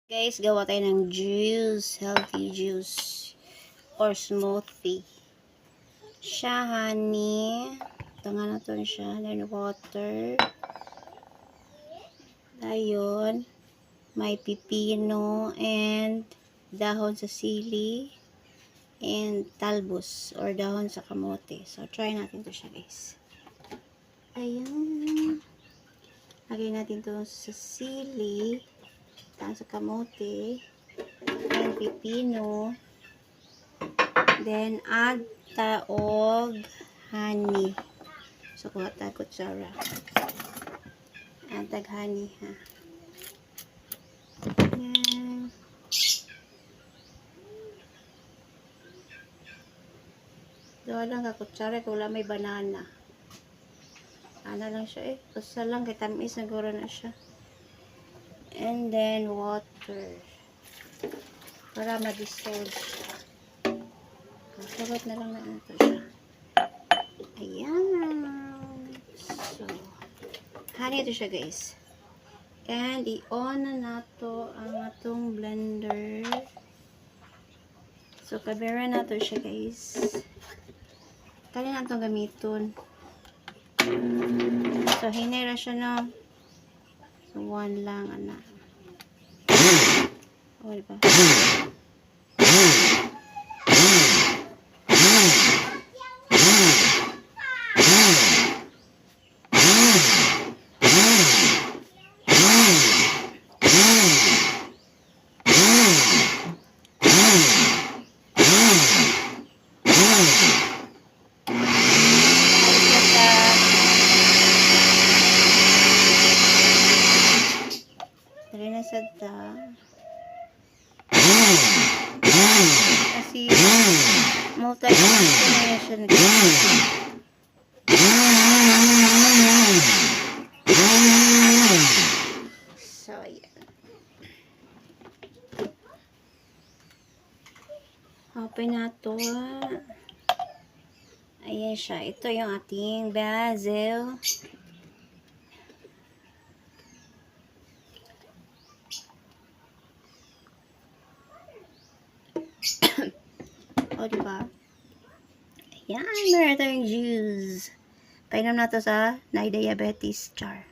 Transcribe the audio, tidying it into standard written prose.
Guys, gawa tayo ng juice, healthy juice or smoothie. Siya, honey. Tanga na to siya. Then water. Ayun. May pipino and dahon sa sili and talbos or dahon sa kamote. So, try natin to siya, guys. Ayan. Lagay natin to sa sili. Sa kamote and pipino, then add taog honey. So kuha tayo kutsara, add tag honey ha. Yan. Dawa lang ka kutsara kung wala may banana. Ano lang siya basta lang kay tamis siguro na siya. And then water para ma-dissolve siya. Sagot na lang na ito siya. Ayan. So, honey ito siya, guys. And i-on na nato ang atong blender. So, kabera na ito siya, guys. Kali na itong gamiton. So, hinera siya, no? So, one lang, anak. O, diba? Tara na sa ta. Kasi multi-combination. So, ayan. Open na to. Ayan siya. Ito yung ating basil. O, diba? Ayan, meron tayong juice. Painom na to sa na diabetes char.